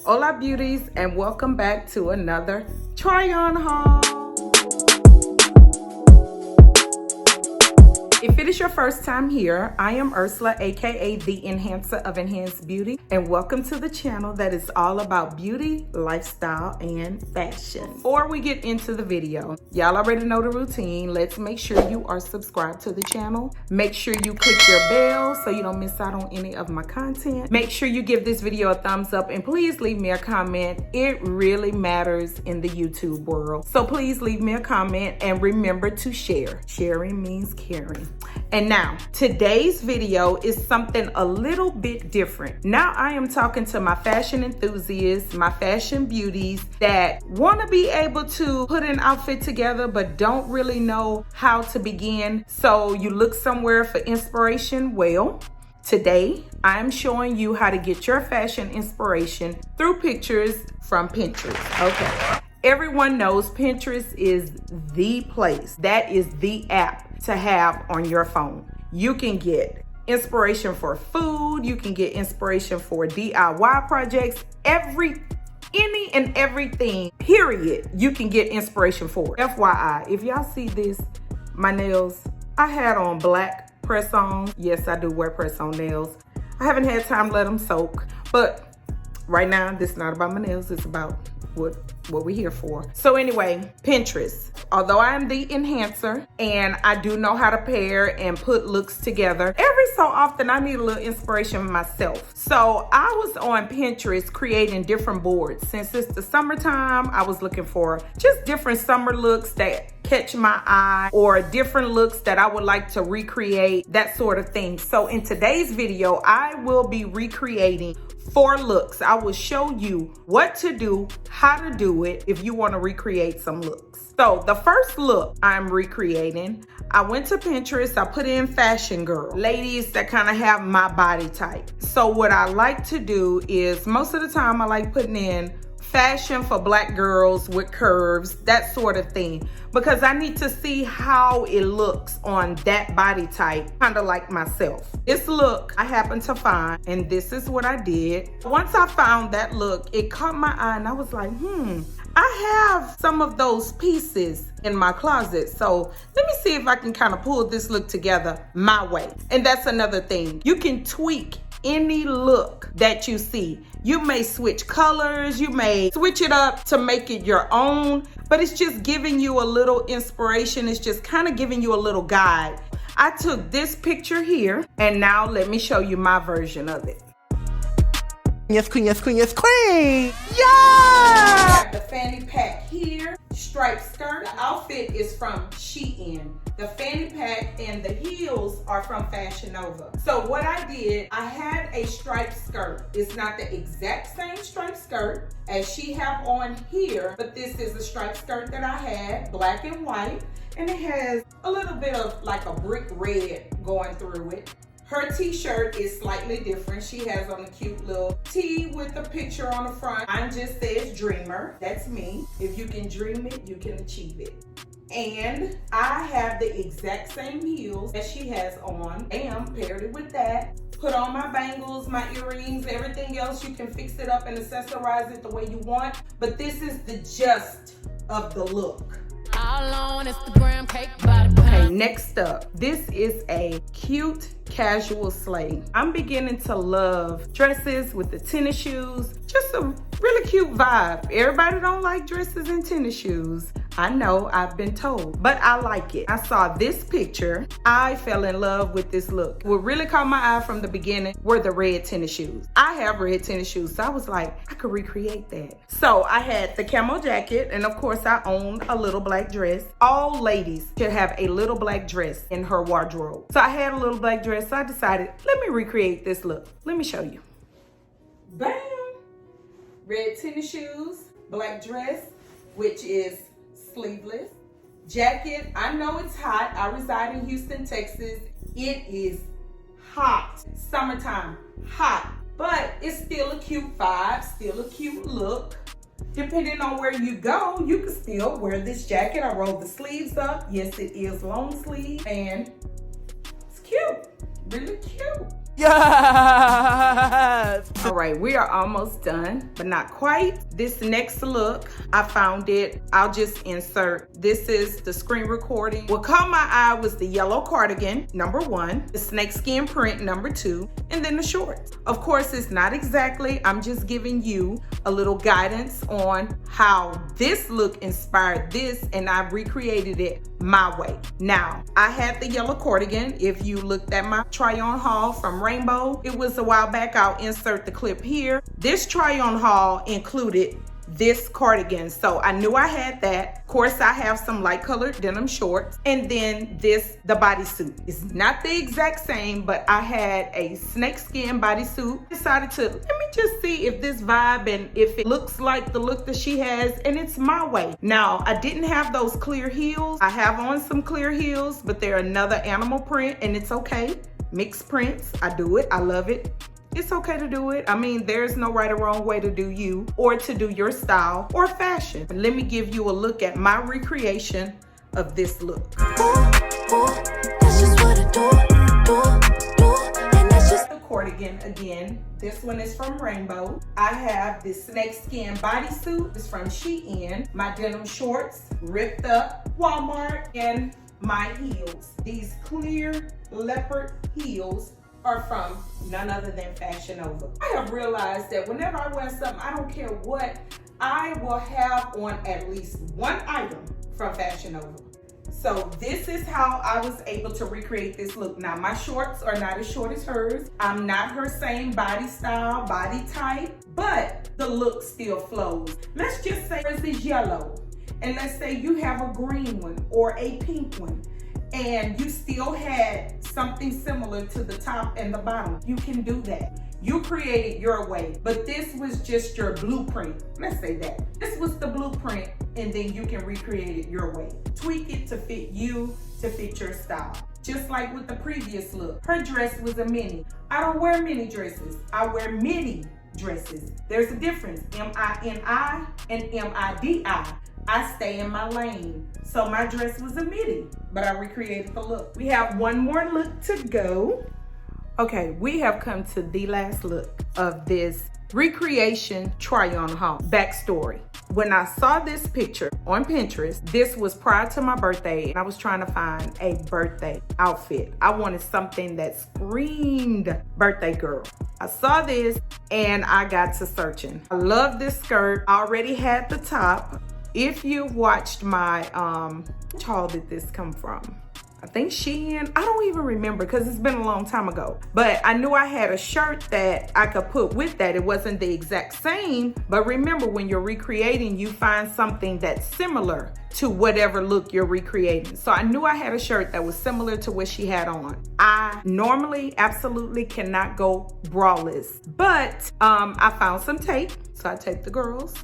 Hola beauties, and welcome back to another try on haul. If it is your first time here, I am Ursula, aka the Enhancer of Enhanced Beauty, and welcome to the channel that is all about beauty, lifestyle, and fashion. Before we get into the video, y'all already know the routine. Let's make sure you are subscribed to the channel. Make sure you click your bell so you don't miss out on any of my content. Make sure you give this video a thumbs up and please leave me a comment. It really matters in the YouTube world. So please leave me a comment and remember to share. Sharing means caring. And now, today's video is something a little bit different. Now I am talking to my fashion enthusiasts, my fashion beauties that want to be able to put an outfit together but don't really know how to begin. So you look somewhere for inspiration. Well, today I'm showing you how to get your fashion inspiration through pictures from Pinterest. Okay. Everyone knows Pinterest is the place. That is the app to have on your phone. You can get inspiration for food. You can get inspiration for DIY projects. Any and everything, period, you can get inspiration for. FYI, if y'all see this, my nails, I had on black press-ons. Yes, I do wear press-on nails. I haven't had time to let them soak, but right now, this is not about my nails. It's about what we're here for. So anyway, Pinterest. Although I am the enhancer and I do know how to pair and put looks together, every so often I need a little inspiration myself. So I was on Pinterest creating different boards. Since it's the summertime, I was looking for just different summer looks that catch my eye or different looks that I would like to recreate, that sort of thing. So in today's video, I will be recreating 4 looks. I will show you what to do, how to do it if you want to recreate some looks. So the first look I'm recreating, I went to Pinterest, I put in fashion girl, ladies that kind of have my body type. So what I like to do is most of the time I like putting in fashion for black girls with curves, that sort of thing, because I need to see how it looks on that body type, kind of like myself. This look I happened to find, and this is what I did. Once I found that look, it caught my eye and I was like, I have some of those pieces in my closet. So let me see if I can kind of pull this look together my way. And that's another thing. You can tweak any look that you see. You may switch colors, you may switch it up to make it your own, but it's just giving you a little inspiration. It's just kind of giving you a little guide. I took this picture here, and now let me show you my version of it. Yes, queen, yes, queen, yes, queen! Yeah! I got the fanny pack here, striped skirt. The outfit is from Shein. The fanny pack and the heels are from Fashion Nova. So what I did, I had a striped skirt. It's not the exact same striped skirt as she have on here, but this is a striped skirt that I had, black and white, and it has a little bit of like a brick red going through it. Her t-shirt is slightly different. She has on a cute little tee with a picture on the front. Mine just says dreamer. That's me. If you can dream it, you can achieve it. And I have the exact same heels that she has on. Bam, paired it with that. Put on my bangles, my earrings, everything else. You can fix it up and accessorize it the way you want. But this is the gist of the look. All on Instagram, cake by the Okay, next up, this is a cute casual sleigh. I'm beginning to love dresses with the tennis shoes. Just a really cute vibe. Everybody don't like dresses and tennis shoes. I know, I've been told, but I like it. I saw this picture. I fell in love with this look. What really caught my eye from the beginning were the red tennis shoes. I have red tennis shoes, so I was like, I could recreate that. So I had the camo jacket, and of course I own a little black dress. All ladies should have a little black dress in her wardrobe. So I had a little black dress, so I decided, let me recreate this look. Let me show you. Bam! Red tennis shoes, black dress, which is sleeveless. Jacket, I know it's hot. I reside in Houston, Texas. It is hot. Summertime, hot. But it's still a cute vibe, still a cute look. Depending on where you go, you can still wear this jacket. I rolled the sleeves up. Yes, it is long sleeve and it's cute, really cute. Yes! All right, we are almost done, but not quite. This next look, I found it. I'll just insert. This is the screen recording. What caught my eye was the yellow cardigan, number 1, the snakeskin print, number 2, and then the shorts. Of course, it's not exactly, I'm just giving you a little guidance on how this look inspired this, and I recreated it my way. Now, I had the yellow cardigan. If you looked at my try-on haul from Rainbow, it was a while back. I'll insert the clip here. This try-on haul included this cardigan, so I knew I had that. Of course, I have some light colored denim shorts, and then the bodysuit. It's not the exact same, but I had a snakeskin bodysuit. Decided to, let me just see if this vibe and if it looks like the look that she has, and it's my way. Now, I didn't have those clear heels. I have on some clear heels, but they're another animal print, and it's okay. Mixed prints, I do it, I love it. It's okay to do it. I mean, there's no right or wrong way to do you or to do your style or fashion. But let me give you a look at my recreation of this look. The cardigan again. This one is from Rainbow. I have this snakeskin bodysuit. It's from Shein. My denim shorts, ripped up, Walmart, and my heels. These clear leopard heels are from none other than Fashion Nova. I have realized that whenever I wear something, I don't care what, I will have on at least one item from Fashion Nova. So this is how I was able to recreate this look. Now, my shorts are not as short as hers. I'm not her same body style, body type, but the look still flows. Let's just say this is yellow, and let's say you have a green one or a pink one, and you still had something similar to the top and the bottom. You can do that. You created your way, but this was just your blueprint. Let's say that. This was the blueprint, and then you can recreate it your way. Tweak it to fit you, to fit your style. Just like with the previous look. Her dress was a mini. I don't wear mini dresses. I wear midi dresses. There's a difference, M-I-N-I and M-I-D-I. I stay in my lane. So my dress was a midi, but I recreated the look. We have one more look to go. Okay, we have come to the last look of this recreation try-on haul. Backstory. When I saw this picture on Pinterest, this was prior to my birthday, and I was trying to find a birthday outfit. I wanted something that screamed birthday girl. I saw this and I got to searching. I love this skirt. I already had the top. If you've watched my, which haul did this come from? I think Shein. I don't even remember because it's been a long time ago. But I knew I had a shirt that I could put with that. It wasn't the exact same, but remember, when you're recreating, you find something that's similar to whatever look you're recreating. So I knew I had a shirt that was similar to what she had on. I normally absolutely cannot go braless, but I found some tape. So I taped the girls,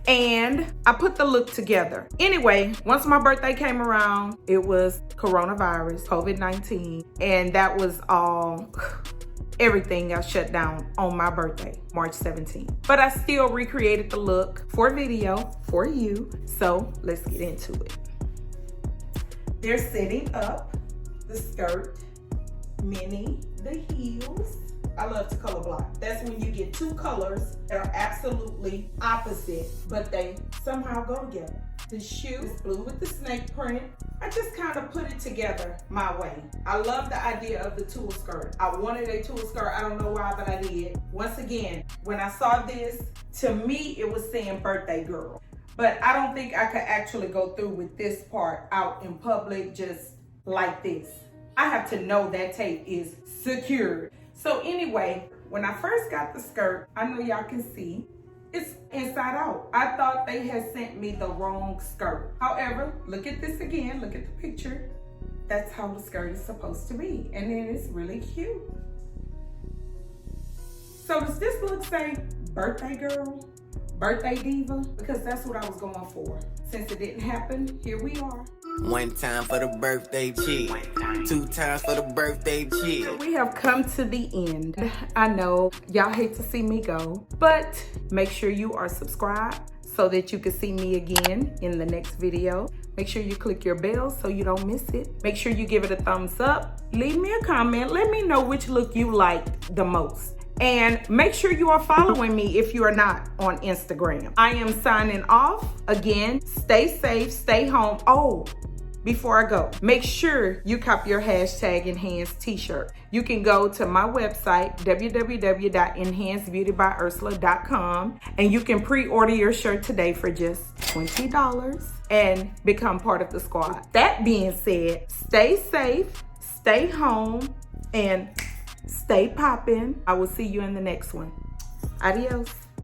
and I put the look together. Anyway, once my birthday came around, it was coronavirus, COVID-19, and that was all, everything got shut down on my birthday, March 17th. But I still recreated the look for video for you, so let's get into it. They're setting up the skirt, mini, the heels. I love to color block. That's when you get two colors that are absolutely opposite, but they somehow go together. The shoe is blue with the snake print. I just kind of put it together my way. I love the idea of the tulle skirt. I wanted a tulle skirt. I don't know why, but I did. Once again, when I saw this, to me, it was saying birthday girl. But I don't think I could actually go through with this part out in public just like this. I have to know that tape is secured. So anyway, when I first got the skirt, I know y'all can see, it's inside out. I thought they had sent me the wrong skirt. However, look at this again, look at the picture. That's how the skirt is supposed to be. And then it's really cute. So does this look say birthday girl, birthday diva? Because that's what I was going for. Since it didn't happen, here we are. One time for the birthday chick, two times for the birthday chick. We have come to the end. I know y'all hate to see me go, but make sure you are subscribed so that you can see me again in the next video. Make sure you click your bell so you don't miss it. Make sure you give it a thumbs up. Leave me a comment. Let me know which look you liked the most. And make sure you are following me if you are not on Instagram. I am signing off. Again, stay safe, stay home. Oh, before I go, make sure you cop your hashtag enhanced t-shirt. You can go to my website, www.enhancedbeautybyursula.com, and you can pre-order your shirt today for just $20 and become part of the squad. That being said, stay safe, stay home, and stay poppin'. I will see you in the next one. Adios.